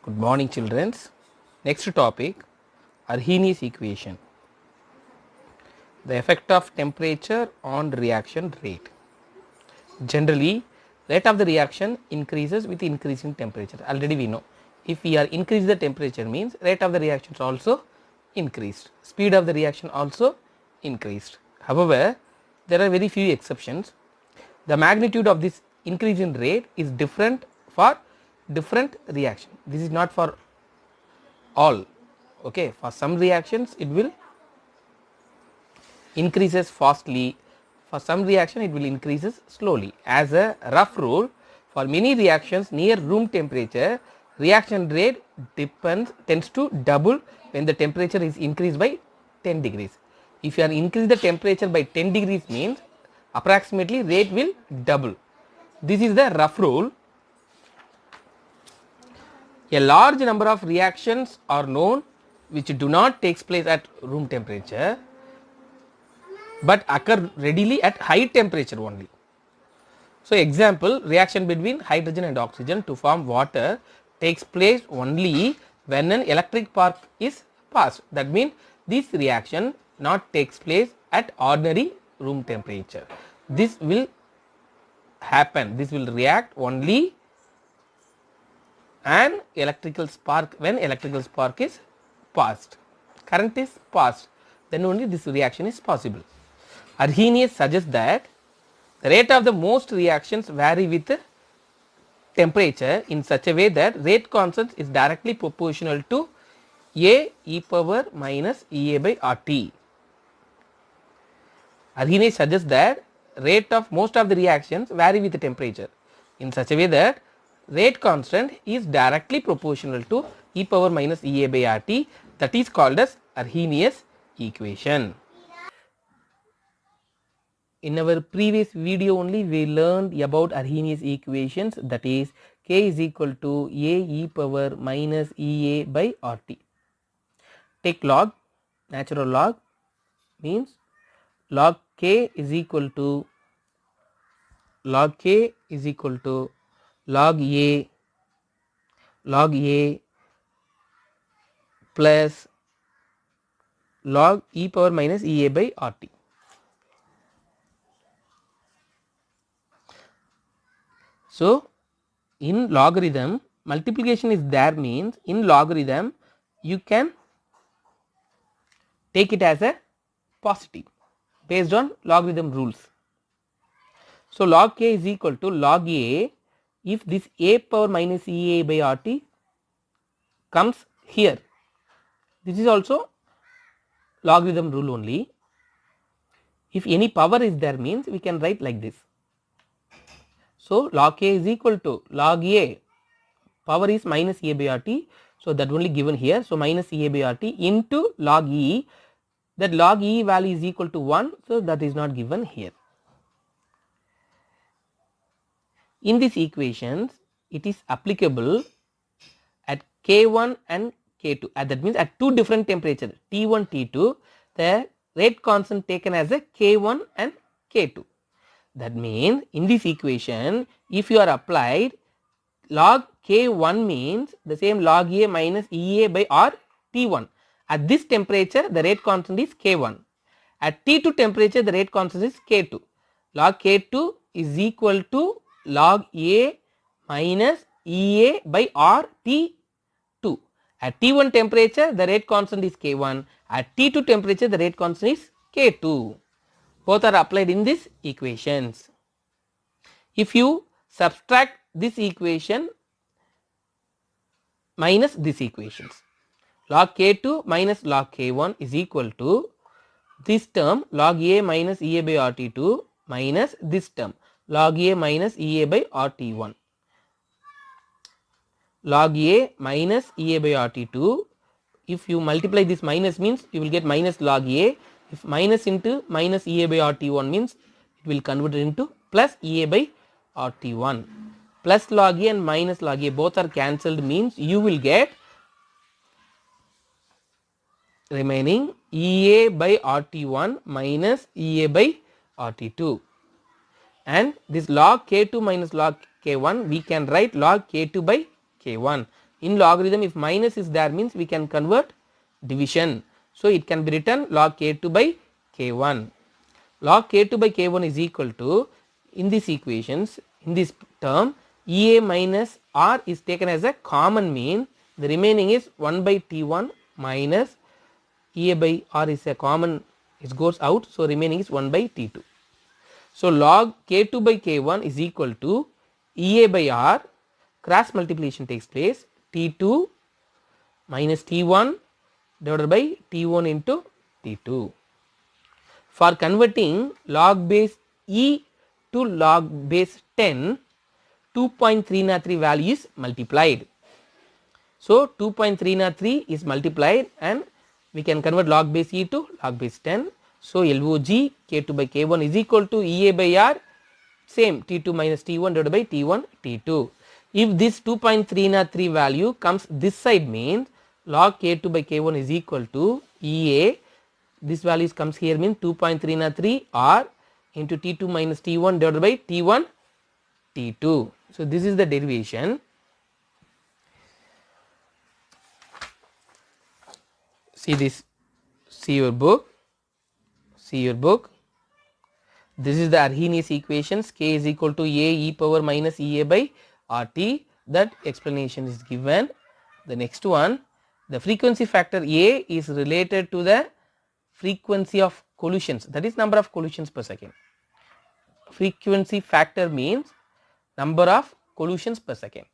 Good morning, children. Next topic, Arrhenius equation. The effect of temperature on reaction rate. Generally, rate of the reaction increases with increasing temperature. Already we know, if we are increase the temperature means rate of the reaction is also increased, speed of the reaction also increased. However, there are very few exceptions. The magnitude of this increase in rate is different for different reaction. This is not for all. Okay, for some reactions it will increases fastly, for some reaction it will increases slowly. As a rough rule, for many reactions near room temperature, reaction rate tends to double when the temperature is increased by 10 degrees. If you are increase the temperature by 10 degrees means approximately rate will double. This is the rough rule. A large number of reactions are known which do not take place at room temperature but occur readily at high temperature only. So, example, reaction between hydrogen and oxygen to form water takes place only when an electric spark is passed. That means this reaction not takes place at ordinary room temperature. This will happen, this will react only an electrical spark, when electrical spark is passed, current is passed, then only this reaction is possible. Arrhenius suggests that the rate of the most reactions vary with temperature in such a way that rate constant is directly proportional to A e power minus Ea by RT. Arrhenius suggests that rate of most of the reactions vary with the temperature in such a way that rate constant is directly proportional to e power minus Ea by RT, that is called as Arrhenius equation. In our previous video only we learned about Arrhenius equations, that is K is equal to A e power minus Ea by RT. Take log, natural log means log K is equal to log A plus log e power minus Ea by RT. So, in logarithm multiplication is there means in logarithm you can take it as a positive based on logarithm rules. So, log K is equal to log A, if this A power minus Ea by RT comes here, this is also logarithm rule only. If any power is there means we can write like this. So, log K is equal to log A, power is minus Ea by RT, so that only given here. So, minus Ea by RT into log E, that log E value is equal to 1, so that is not given here. In these equations it is applicable at K1 and K2, that means at two different temperatures T1 T2, the rate constant taken as a K1 and K2. That means in this equation if you are applied log K1 means the same log A minus Ea by R T1. At this temperature the rate constant is K1. At T2 temperature the rate constant is K2. Log K2 is equal to log A minus Ea by R T2. At T1 temperature the rate constant is K1. At T2 temperature the rate constant is K2. Both are applied in these equations. If you subtract this equation minus these equations, log K2 minus log K1 is equal to this term log A minus Ea by RT2 minus this term log A minus Ea by RT1. Log A minus Ea by RT2, if you multiply this minus means you will get minus log A. If minus into minus Ea by RT1 means it will convert it into plus Ea by RT1. Plus log A and minus log A both are cancelled means you will get remaining Ea by RT1 minus Ea by RT2, and this log K2 minus log K1 we can write log K2 by K1. In logarithm, if minus is there means we can convert division. So it can be written log k2 by k1. Log k2 by k1 is equal to, in these equations, in this term, Ea minus r is taken as a common mean. The remaining is 1 by t1 minus Ea by r is a common, it goes out, so remaining is 1 by t2. So log k2 by k1 is equal to Ea by r, cross multiplication takes place, t2 minus t1 divided by t1 into t2. For converting log base e to log base 10, 2.303 value is multiplied. So 2.303 is multiplied and we can convert log base e to log base 10. So log k2 by k1 is equal to Ea by r, same t2 minus t1 divided by t1 t2. If this 2.303 value comes this side means log k2 by k1 is equal to Ea, this value comes here means 2.303 r into t2 minus t1 divided by t1 t2. So this is the derivation. See this, see your book, this is the Arrhenius equations, k is equal to a e power minus Ea by rt, that explanation is given. The next one, the frequency factor A is related to the frequency of collisions, that is number of collisions per second. Frequency factor means number of collisions per second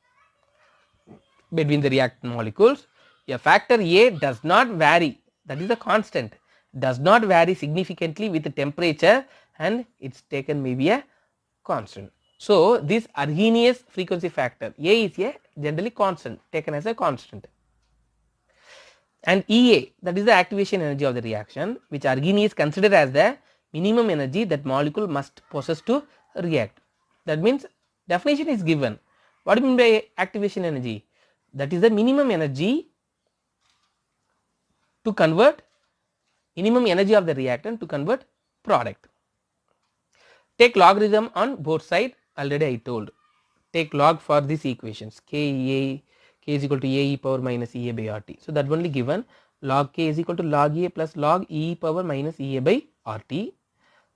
between the reactant molecules. A factor A does not vary, that is the constant, does not vary significantly with the temperature and it is taken maybe a constant. So this Arrhenius frequency factor A is a generally constant, taken as a constant, and Ea, that is the activation energy of the reaction, which Arrhenius considered as the minimum energy that molecule must possess to react. That means definition is given. What do you mean by activation energy? That is the minimum energy to convert, minimum energy of the reactant to convert product. Take logarithm on both sides, already I told. Take log for these equations, k is equal to a e power minus Ea by rt. So that only given, log k is equal to log a plus log e power minus Ea by rt.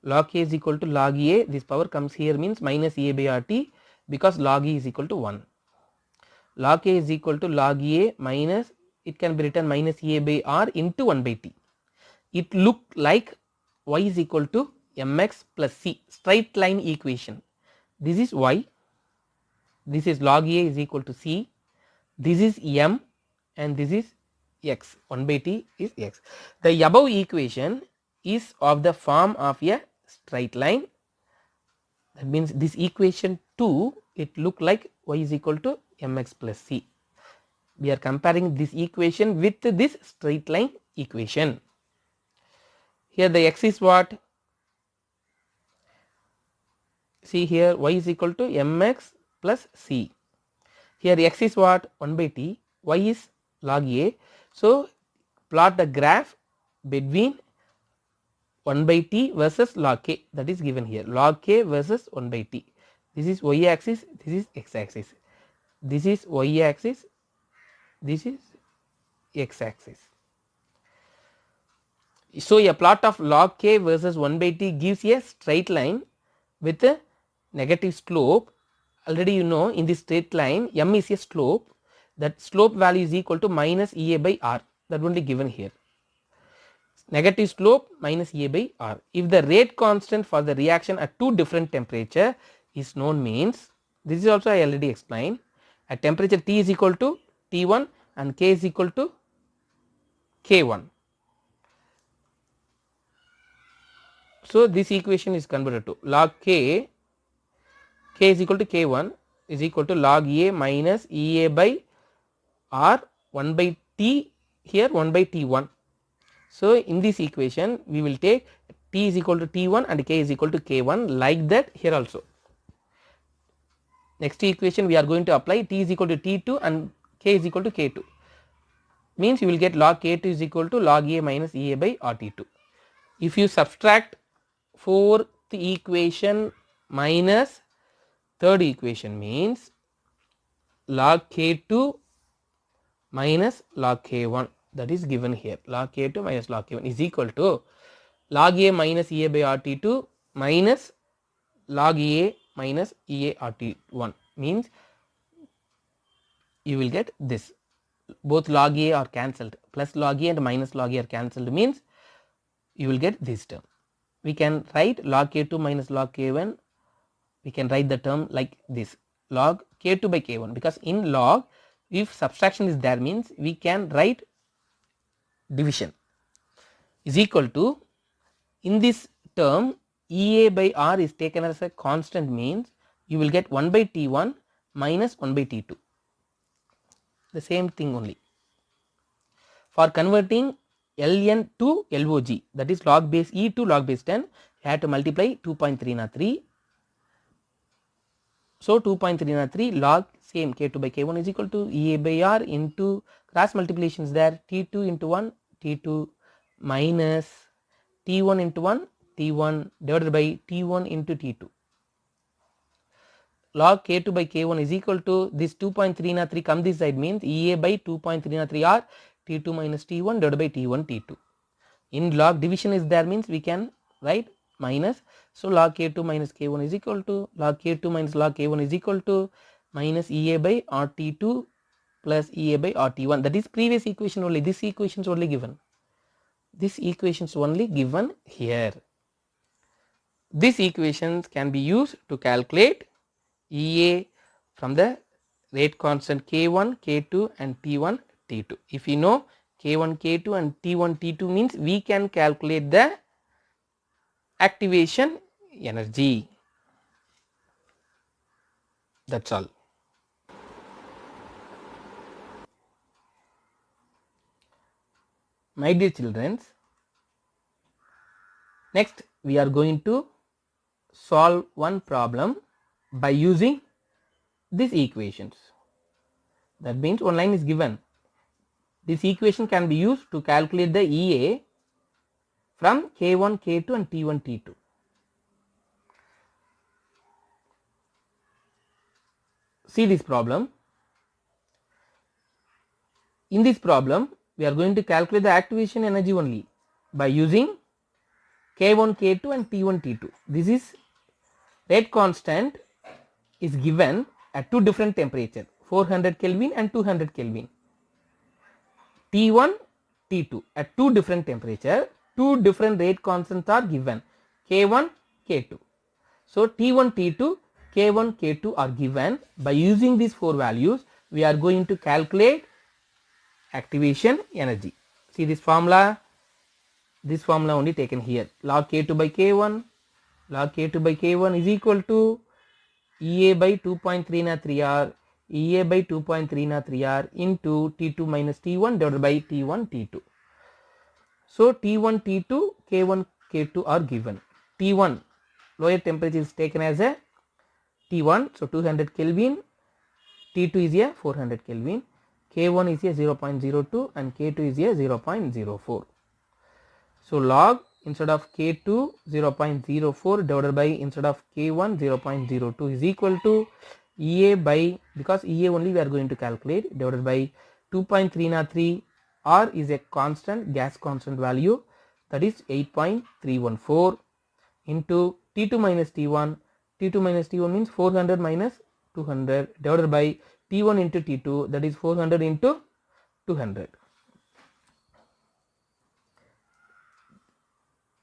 Log k is equal to log a, this power comes here means minus Ea by rt, because log e is equal to 1. Log k is equal to log a minus, it can be written minus Ea by r into 1 by t. It look like y is equal to mx plus c, straight line equation. This is y, this is log a is equal to c, this is m and this is x, 1 by t is x. The above equation is of the form of a straight line, that means this equation 2, it look like y is equal to mx plus c. We are comparing this equation with this straight line equation. Here the x is what? See here y is equal to mx plus c. Here x is what? 1 by t, y is log a. So plot the graph between 1 by t versus log k, that is given here, log k versus 1 by t. This is y axis, this is x axis, this is y axis, this is x axis. So a plot of log k versus 1 by t gives a straight line with a negative slope. Already you know, in this straight line m is a slope, that slope value is equal to minus Ea by r, that only given here, negative slope minus Ea by r. If the rate constant for the reaction at two different temperature is known means, this is also I already explained, at temperature T is equal to T1 and K is equal to K1. So this equation is converted to log k, k is equal to k1 is equal to log a minus Ea by r 1 by t, here 1 by t1. So in this equation we will take t is equal to t1 and k is equal to k1, like that here also. Next equation we are going to apply t is equal to t2 and k is equal to k2, means you will get log k2 is equal to log a minus Ea by rt2. If you subtract fourth equation minus third equation means log k2 minus log K1, that is given here. Log K2 minus log K1 is equal to log A minus EA by RT2 minus log EA minus EA RT1, means you will get this. Both log A are cancelled, plus log A and minus log A are cancelled, means you will get this term. We can write log K2 minus log K1, we can write the term like this, log K2 by K1, because in log if subtraction is there means we can write division, is equal to, in this term EA by R is taken as a constant, means you will get 1 by T1 minus 1 by T2, the same thing only. For converting Ln to log, that is log base E to log base 10, you have to multiply 2.303. So 2.303 log same K2 by K1 is equal to EA by R into cross multiplication is there, T2 into 1 T2 minus T1 into 1 T1 divided by T1 into T2. Log K2 by K1 is equal to this 2.303 come this side, means EA by 2.303 R T2 minus T1 divided by T1 T2. In log division is there, means we can write minus. So log K2 minus K1 is equal to log K2 minus log K1 is equal to minus EA by RT2 plus EA by RT1. That is previous equation only. This equation is only given. This equation is only given here. These equations can be used to calculate EA from the rate constant K1, K2 and T1, T2. If you know K1, K2 and T1, T2 means we can calculate the activation energy. That's all. My dear children, next we are going to solve one problem by using these equations. That means one line is given. This equation can be used to calculate the EA from K1, K2 and T1, T2. See this problem. In this problem, we are going to calculate the activation energy only by using K1, K2 and T1, T2. This is rate constant is given at two different temperatures, 400 Kelvin and 200 Kelvin. T1, T2 at two different temperature, two different rate constants are given, K1, K2. So T1, T2, K1, K2 are given. By using these four values, we are going to calculate activation energy. See this formula only taken here, log K2 by K1, log K2 by K1 is equal to EA by 2.303 R, EA by 2.303 R into T2 minus T1 divided by T1 T2. So T1 T2 K1 K2 are given. T1 lower temperature is taken as a T1, so 200 Kelvin, T2 is a 400 Kelvin, K1 is a 0.02 and K2 is a 0.04. So log instead of K2 0.04 divided by instead of K1 0.02 is equal to EA by, because EA only we are going to calculate, divided by 2.303. R is a constant, gas constant value, that is 8.314 into T2 minus T1. T2 minus T1 means 400 minus 200 divided by T1 into T2, that is 400 into 200.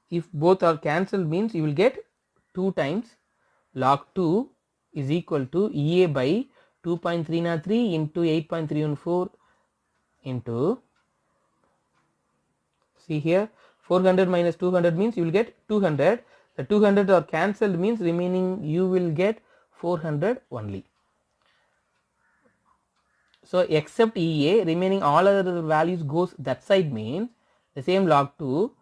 If both are cancelled means you will get 2 times log 2 is equal to EA by 2.303 into 8.314 into, see here 400 minus 200 means you will get 200. The 200 are cancelled means remaining you will get 400 only. So except EA, remaining all other values goes that side, means the same log 2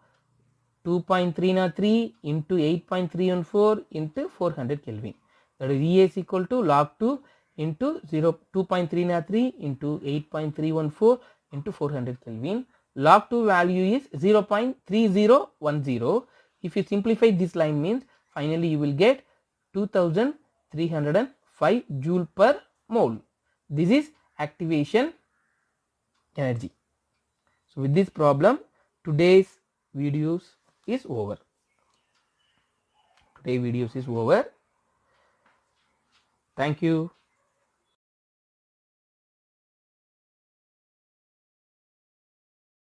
2.303 into 8.314 into 400 Kelvin, that is EA is equal to log 2 into 2.303 into 8.314 into 400 Kelvin. Log 2 value is 0.3010. If you simplify this line means finally you will get 2305 joule per mole. This is activation energy. So with this problem, today's videos is over. Thank you.